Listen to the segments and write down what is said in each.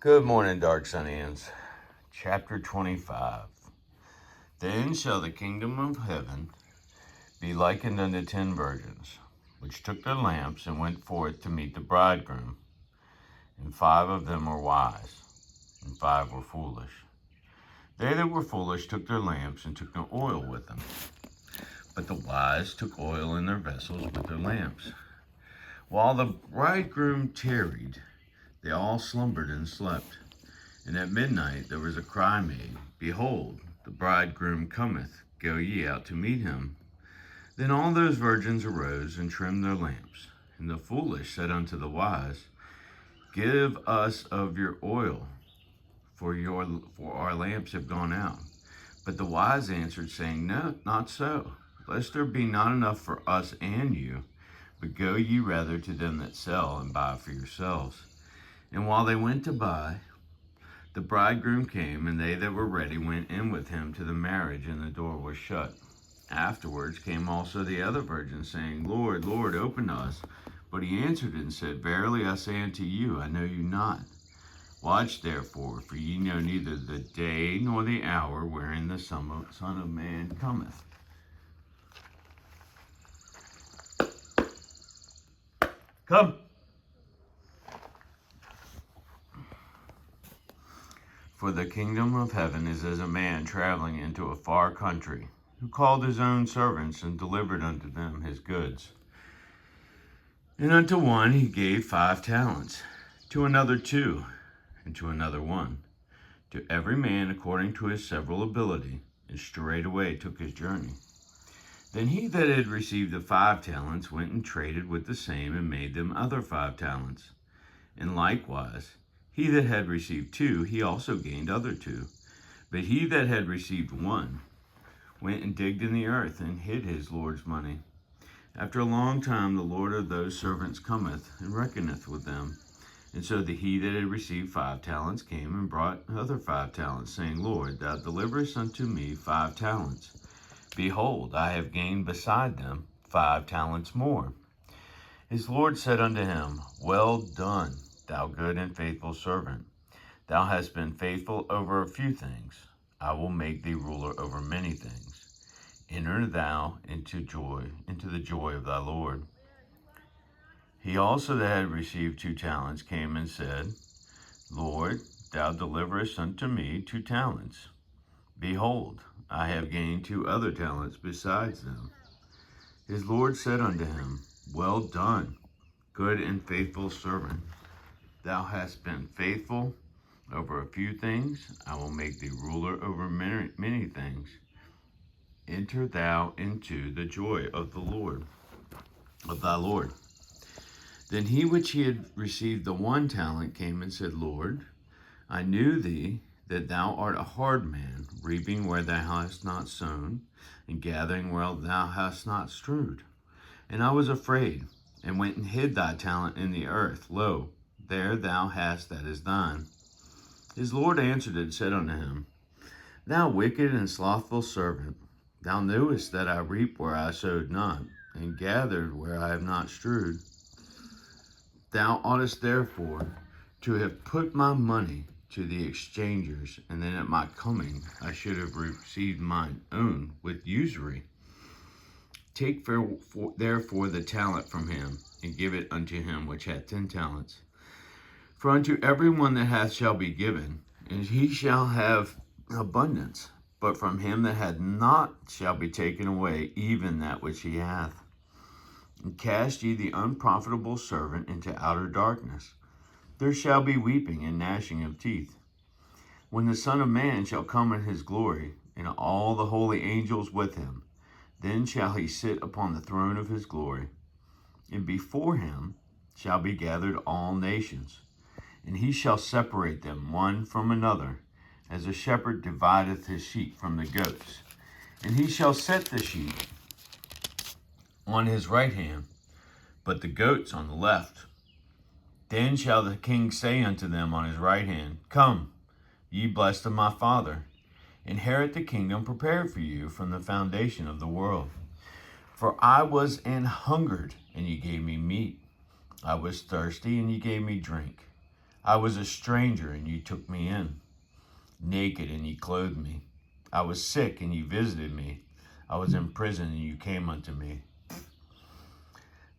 Good morning, Darksunians. Chapter 25. Then shall the kingdom of heaven be likened unto 10 virgins, which took their lamps and went forth to meet the bridegroom. And 5 of them were wise, and 5 were foolish. They that were foolish took their lamps and took no oil with them. But the wise took oil in their vessels with their lamps. While the bridegroom tarried, they all slumbered and slept. And at midnight there was a cry made, Behold, the bridegroom cometh, go ye out to meet him. Then all those virgins arose and trimmed their lamps. And the foolish said unto the wise, Give us of your oil, for our lamps have gone out. But the wise answered, saying, No, not so, lest there be not enough for us and you, but go ye rather to them that sell, and buy for yourselves. And while they went to buy, the bridegroom came, and they that were ready went in with him to the marriage, and the door was shut. Afterwards came also the other virgins, saying, Lord, Lord, open to us. But he answered and said, Verily I say unto you, I know you not. Watch therefore, for ye know neither the day nor the hour wherein the Son of Man cometh. Come. For the kingdom of heaven is as a man traveling into a far country, who called his own servants and delivered unto them his goods. And unto one he gave 5 talents, to another 2, and to another 1, to every man according to his several ability, and straightway took his journey. Then he that had received the 5 talents went and traded with the same, and made them other 5 talents. And likewise, he that had received 2, he also gained other 2. But he that had received 1 went and digged in the earth, and hid his Lord's money. After a long time the Lord of those servants cometh, and reckoneth with them. And so the he that had received 5 talents came and brought other 5 talents, saying, Lord, thou deliverest unto me 5 talents. Behold, I have gained beside them 5 talents more. His Lord said unto him, Well done, thou good and faithful servant. Thou hast been faithful over a few things. I will make thee ruler over many things. Enter thou into the joy of thy Lord. He also that had received 2 talents came and said, Lord, thou deliverest unto me 2 talents. Behold, I have gained 2 other talents besides them. His Lord said unto him, Well done, good and faithful servant. Thou hast been faithful over a few things. I will make thee ruler over many things. Enter thou into the joy of thy Lord. Then he which he had received the 1 talent came and said, Lord, I knew thee, that thou art a hard man, reaping where thou hast not sown, and gathering where thou hast not strewed. And I was afraid, and went and hid thy talent in the earth. Lo, there thou hast that is thine. His Lord answered and said unto him, Thou wicked and slothful servant, thou knewest that I reap where I sowed not, and gathered where I have not strewed. Thou oughtest therefore to have put my money to the exchangers, and then at my coming I should have received mine own with usury. Take therefore the talent from him, and give it unto him which hath 10 talents. For unto every one that hath shall be given, and he shall have abundance. But from him that hath not shall be taken away even that which he hath. And cast ye the unprofitable servant into outer darkness. There shall be weeping and gnashing of teeth, when the Son of Man shall come in his glory, and all the holy angels with him. Then shall he sit upon the throne of his glory, and before him shall be gathered all nations. And he shall separate them one from another, as a shepherd divideth his sheep from the goats. And he shall set the sheep on his right hand, but the goats on the left. Then shall the king say unto them on his right hand, Come, ye blessed of my Father, inherit the kingdom prepared for you from the foundation of the world. For I was an hungered, and ye gave me meat. I was thirsty, and ye gave me drink. I was a stranger, and you took me in. Naked, and you clothed me. I was sick, and you visited me. I was in prison, and you came unto me.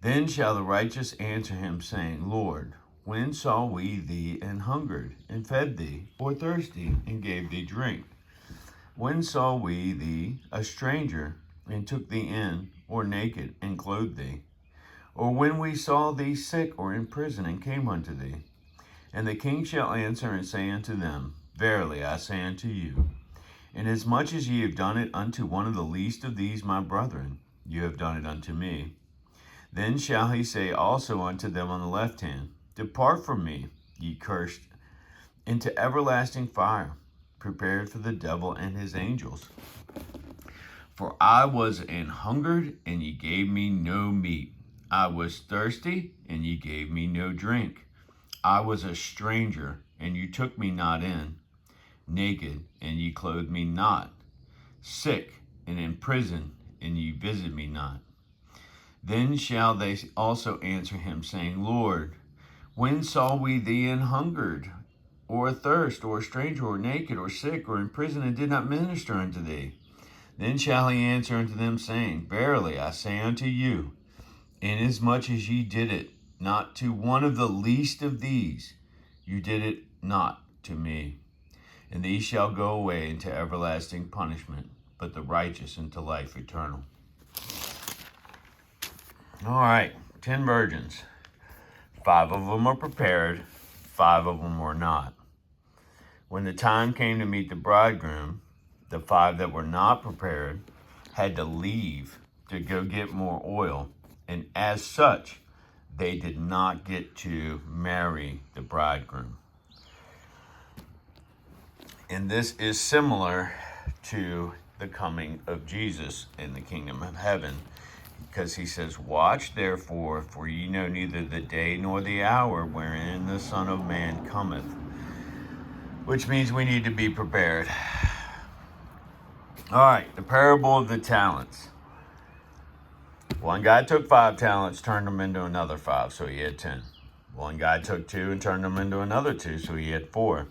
Then shall the righteous answer him, saying, Lord, when saw we thee and hungered, and fed thee, or thirsty, and gave thee drink? When saw we thee a stranger, and took thee in, or naked, and clothed thee? Or when we saw thee sick or in prison, and came unto thee? And the king shall answer and say unto them, Verily I say unto you, inasmuch as ye have done it unto one of the least of these my brethren, you have done it unto me. Then shall he say also unto them on the left hand, Depart from me, ye cursed, into everlasting fire, prepared for the devil and his angels. For I was an hungered, and ye gave me no meat. I was thirsty, and ye gave me no drink. I was a stranger, and you took me not in. Naked, and ye clothed me not. Sick, and in prison, and ye visited me not. Then shall they also answer him, saying, Lord, when saw we thee an hungered, or athirst, or a stranger, or naked, or sick, or in prison, and did not minister unto thee? Then shall he answer unto them, saying, Verily I say unto you, inasmuch as ye did it not to one of the least of these, you did it not to me. And these shall go away into everlasting punishment, but the righteous into life eternal. All right, 10 virgins. 5 of them are prepared, 5 of them were not. When the time came to meet the bridegroom, the 5 that were not prepared had to leave to go get more oil, and as such, they did not get to marry the bridegroom. And this is similar to the coming of Jesus in the kingdom of heaven, because he says, Watch therefore, for ye know neither the day nor the hour wherein the Son of Man cometh. Which means we need to be prepared. All right, the parable of the talents. One guy took 5 talents, turned them into another 5, so he had 10. One guy took 2 and turned them into another 2, so he had 4.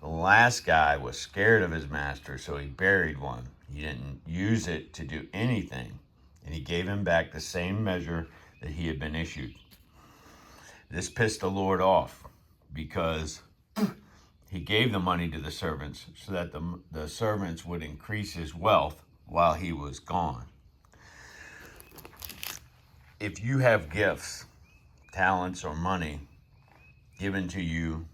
The last guy was scared of his master, so he buried one. He didn't use it to do anything, and he gave him back the same measure that he had been issued. This pissed the Lord off, because he gave the money to the servants so that the servants would increase his wealth while he was gone. If you have gifts, talents, or money given to you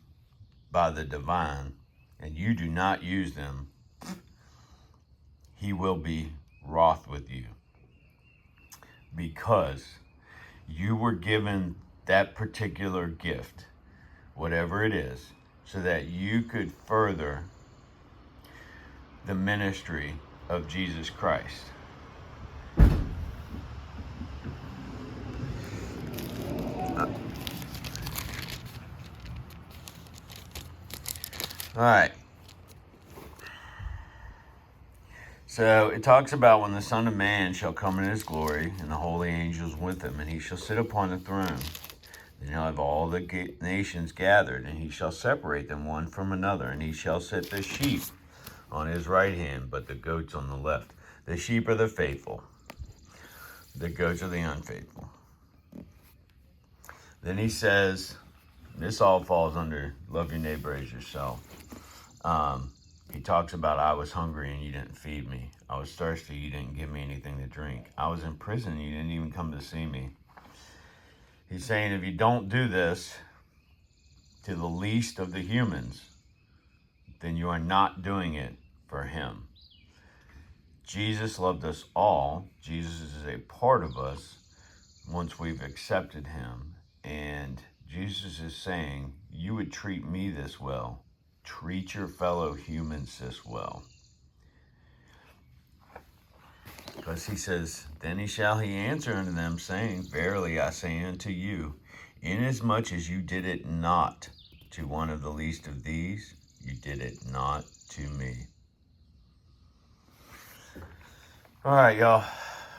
by the divine, and you do not use them, he will be wroth with you, because you were given that particular gift, whatever it is, so that you could further the ministry of Jesus Christ. All right. So it talks about when the Son of Man shall come in his glory, and the holy angels with him, and he shall sit upon the throne. Then he'll have all the nations gathered, and he shall separate them one from another, and he shall set the sheep on his right hand, but the goats on the left. The sheep are the faithful. The goats are the unfaithful. Then he says, this all falls under love your neighbor as yourself. He talks about, I was hungry and you didn't feed me. I was thirsty, you didn't give me anything to drink. I was in prison, you didn't even come to see me. He's saying, if you don't do this to the least of the humans, then you are not doing it for him. Jesus loved us all. Jesus is a part of us once we've accepted him. And Jesus is saying, you would treat me this well. Treat your fellow humans this well. Because he says, then shall he answer unto them, saying, Verily I say unto you, inasmuch as you did it not to one of the least of these, you did it not to me. All right, y'all.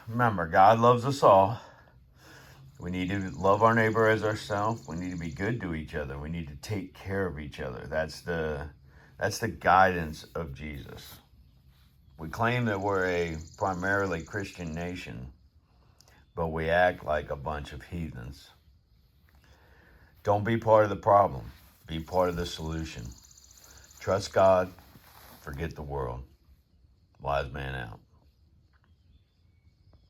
Remember, God loves us all. We need to love our neighbor as ourselves. We need to be good to each other. We need to take care of each other. That's the guidance of Jesus. We claim that we're a primarily Christian nation, but we act like a bunch of heathens. Don't be part of the problem. Be part of the solution. Trust God. Forget the world. Wise man out.